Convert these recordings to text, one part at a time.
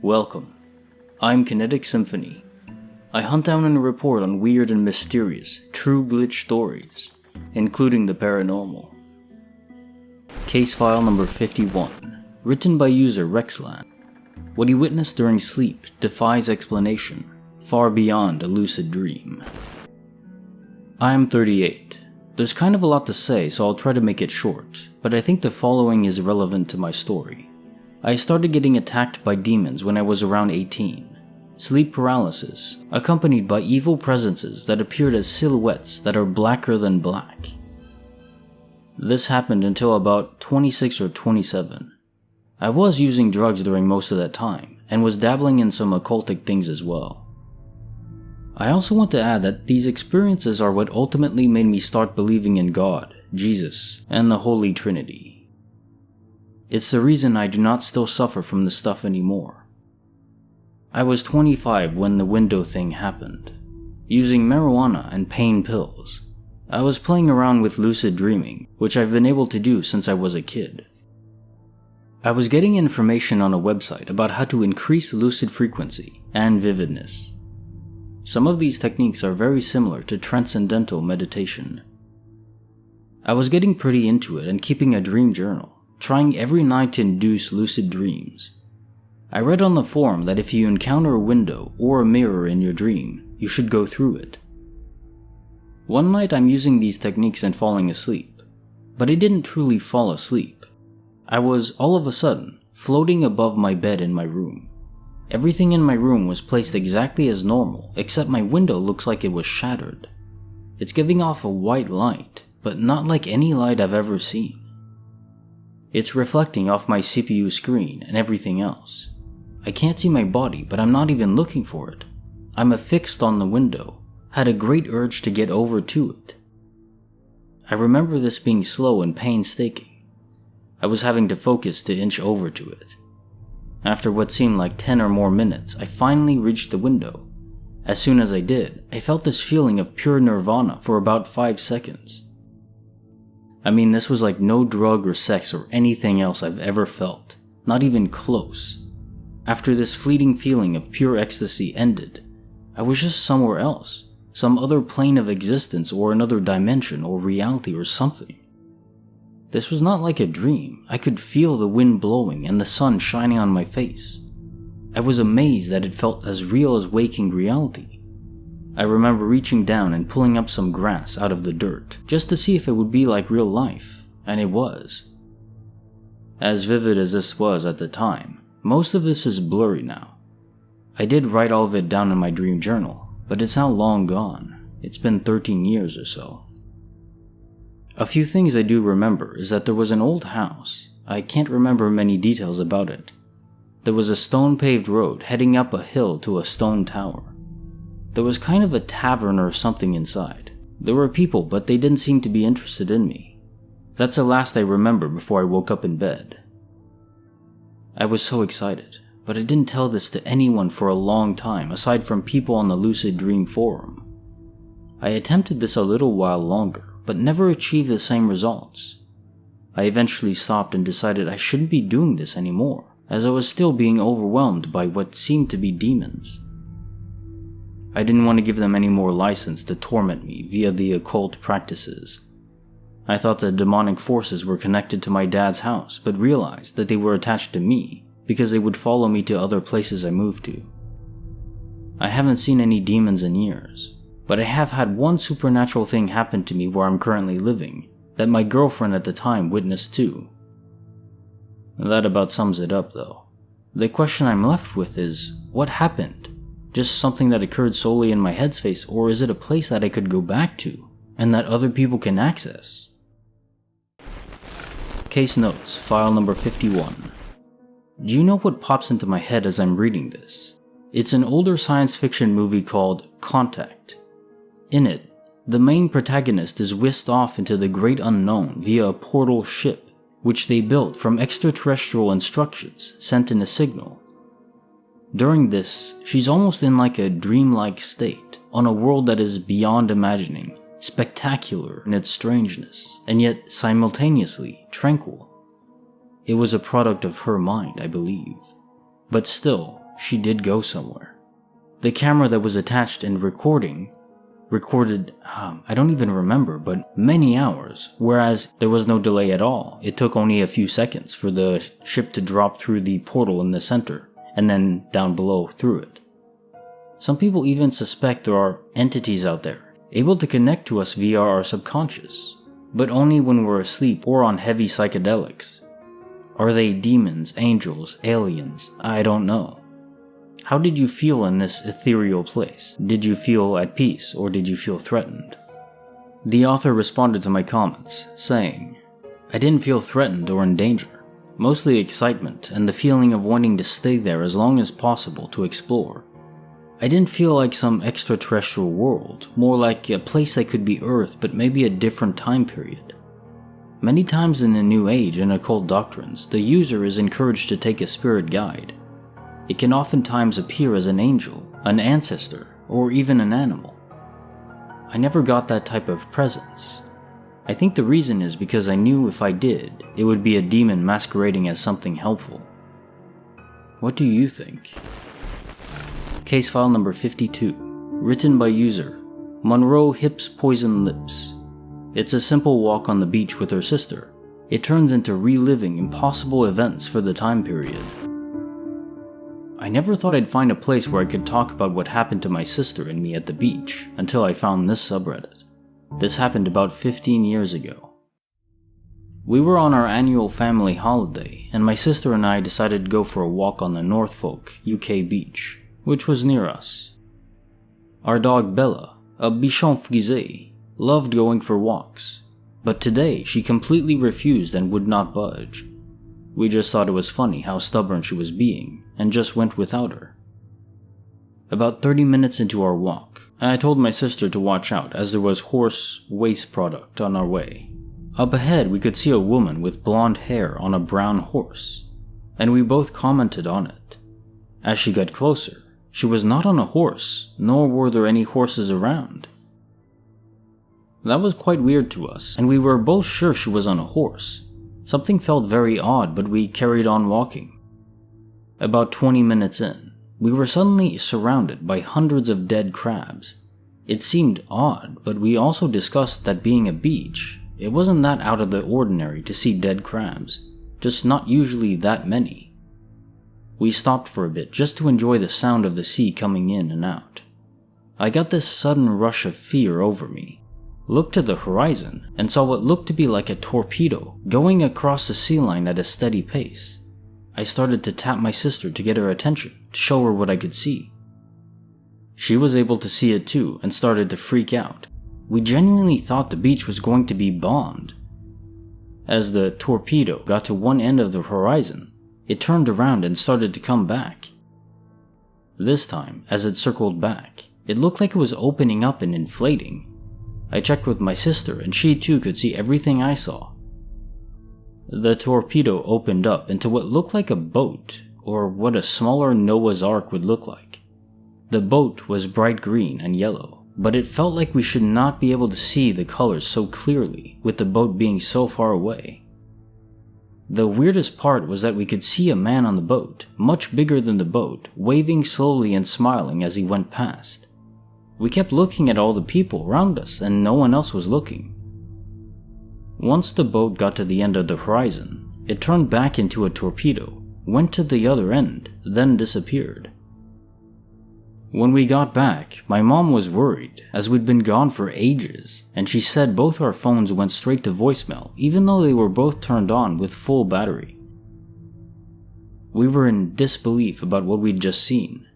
Welcome. I'm Kinetic Symphony. I hunt down and report on weird and mysterious, true glitch stories, including the paranormal. Case file number 51, written by user Rexlan. What he witnessed during sleep defies explanation, far beyond a lucid dream. I am 38. There's kind of a lot to say, so I'll try to make it short, but I think the following is relevant to my story. I started getting attacked by demons when I was around 18. Sleep paralysis, accompanied by evil presences that appeared as silhouettes that are blacker than black. This happened until about 26 or 27. I was using drugs during most of that time, and was dabbling in some occultic things as well. I also want to add that these experiences are what ultimately made me start believing in God, Jesus, and the Holy Trinity. It's the reason I do not still suffer from this stuff anymore. I was 25 when the window thing happened. Using marijuana and pain pills, I was playing around with lucid dreaming, which I've been able to do since I was a kid. I was getting information on a website about how to increase lucid frequency and vividness. Some of these techniques are very similar to transcendental meditation. I was getting pretty into it and keeping a dream journal, trying every night to induce lucid dreams. I read on the forum that if you encounter a window or a mirror in your dream, you should go through it. One night I'm using these techniques and falling asleep, but I didn't truly fall asleep. I was, all of a sudden, floating above my bed in my room. Everything in my room was placed exactly as normal, except my window looks like it was shattered. It's giving off a white light, but not like any light I've ever seen. It's reflecting off my CPU screen and everything else. I can't see my body, but I'm not even looking for it. I'm affixed on the window, had a great urge to get over to it. I remember this being slow and painstaking. I was having to focus to inch over to it. After what seemed like 10 or more minutes, I finally reached the window. As soon as I did, I felt this feeling of pure nirvana for about 5 seconds. I mean, this was like no drug or sex or anything else I've ever felt, not even close. After this fleeting feeling of pure ecstasy ended, I was just somewhere else, some other plane of existence or another dimension or reality or something. This was not like a dream. I could feel the wind blowing and the sun shining on my face. I was amazed that it felt as real as waking reality. I remember reaching down and pulling up some grass out of the dirt, just to see if it would be like real life, and it was. As vivid as this was at the time, most of this is blurry now. I did write all of it down in my dream journal, but it's now long gone. It's been 13 years or so. A few things I do remember is that there was an old house. I can't remember many details about it. There was a stone-paved road heading up a hill to a stone tower. There was kind of a tavern or something inside. There were people, but they didn't seem to be interested in me. That's the last I remember before I woke up in bed. I was so excited, but I didn't tell this to anyone for a long time aside from people on the Lucid Dream forum. I attempted this a little while longer, but never achieved the same results. I eventually stopped and decided I shouldn't be doing this anymore, as I was still being overwhelmed by what seemed to be demons. I didn't want to give them any more license to torment me via the occult practices. I thought the demonic forces were connected to my dad's house, but realized that they were attached to me because they would follow me to other places I moved to. I haven't seen any demons in years, but I have had one supernatural thing happen to me where I'm currently living, that my girlfriend at the time witnessed too. That about sums it up though. The question I'm left with is, what happened? Just something that occurred solely in my headspace, or is it a place that I could go back to, and that other people can access? Case notes, file number 51. Do you know what pops into my head as I'm reading this? It's an older science fiction movie called Contact. In it, the main protagonist is whisked off into the great unknown via a portal ship, which they built from extraterrestrial instructions sent in a signal. During this, she's almost in like a dreamlike state, on a world that is beyond imagining, spectacular in its strangeness, and yet simultaneously tranquil. It was a product of her mind, I believe. But still, she did go somewhere. The camera that was attached and recorded, I don't even remember, but many hours, whereas there was no delay at all. It took only a few seconds for the ship to drop through the portal in the center, and then down below through it. Some people even suspect there are entities out there, able to connect to us via our subconscious, but only when we're asleep or on heavy psychedelics. Are they demons, angels, aliens? I don't know. How did you feel in this ethereal place? Did you feel at peace or did you feel threatened? The author responded to my comments, saying, I didn't feel threatened or in danger, mostly excitement and the feeling of wanting to stay there as long as possible to explore. I didn't feel like some extraterrestrial world, more like a place that could be Earth but maybe a different time period. Many times in the New Age and occult doctrines, the user is encouraged to take a spirit guide. It can oftentimes appear as an angel, an ancestor, or even an animal. I never got that type of presence. I think the reason is because I knew if I did, it would be a demon masquerading as something helpful. What do you think? Case file number 52, written by user monroehipspoisonlips. It's a simple walk on the beach with her sister. It turns into reliving impossible events for the time period. I never thought I'd find a place where I could talk about what happened to my sister and me at the beach until I found this subreddit. This happened about 15 years ago. We were on our annual family holiday, and my sister and I decided to go for a walk on the Norfolk, UK beach, which was near us. Our dog Bella, a bichon frisé, loved going for walks, but today she completely refused and would not budge. We just thought it was funny how stubborn she was being, and just went without her. About 30 minutes into our walk, I told my sister to watch out as there was horse waste product on our way. Up ahead we could see a woman with blonde hair on a brown horse, and we both commented on it. As she got closer, she was not on a horse, nor were there any horses around. That was quite weird to us, and we were both sure she was on a horse. Something felt very odd, but we carried on walking. About 20 minutes in, we were suddenly surrounded by hundreds of dead crabs. It seemed odd, but we also discussed that being a beach, it wasn't that out of the ordinary to see dead crabs, just not usually that many. We stopped for a bit just to enjoy the sound of the sea coming in and out. I got this sudden rush of fear over me. Looked to the horizon and saw what looked to be like a torpedo going across the sea line at a steady pace. I started to tap my sister to get her attention, to show her what I could see. She was able to see it too and started to freak out. We genuinely thought the beach was going to be bombed. As the torpedo got to one end of the horizon, it turned around and started to come back. This time, as it circled back, it looked like it was opening up and inflating. I checked with my sister and she too could see everything I saw. The torpedo opened up into what looked like a boat, or what a smaller Noah's Ark would look like. The boat was bright green and yellow, but it felt like we should not be able to see the colors so clearly with the boat being so far away. The weirdest part was that we could see a man on the boat, much bigger than the boat, waving slowly and smiling as he went past. We kept looking at all the people around us and no one else was looking. Once the boat got to the end of the horizon, it turned back into a torpedo, went to the other end, then disappeared. When we got back, my mom was worried as we'd been gone for ages, and she said both our phones went straight to voicemail even though they were both turned on with full battery. We were in disbelief about what we'd just seen.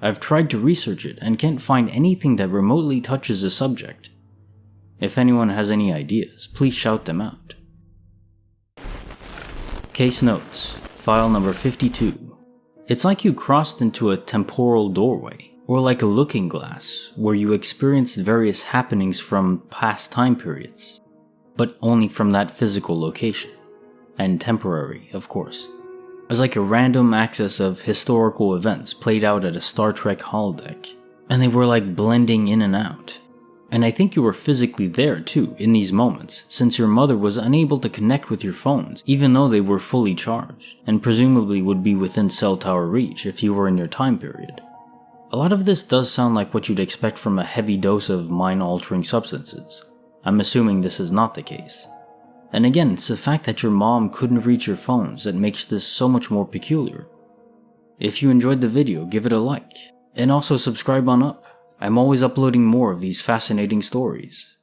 I've tried to research it and can't find anything that remotely touches the subject. If anyone has any ideas, please shout them out. Case notes, file number 52. It's like you crossed into a temporal doorway, or like a looking glass, where you experienced various happenings from past time periods, but only from that physical location, and temporary, of course. It was like a random access of historical events played out at a Star Trek holodeck, and they were like blending in and out. And I think you were physically there too in these moments, since your mother was unable to connect with your phones even though they were fully charged, and presumably would be within cell tower reach if you were in your time period. A lot of this does sound like what you'd expect from a heavy dose of mind-altering substances. I'm assuming this is not the case. And again, it's the fact that your mom couldn't reach your phones that makes this so much more peculiar. If you enjoyed the video, give it a like, and also subscribe on up. I'm always uploading more of these fascinating stories.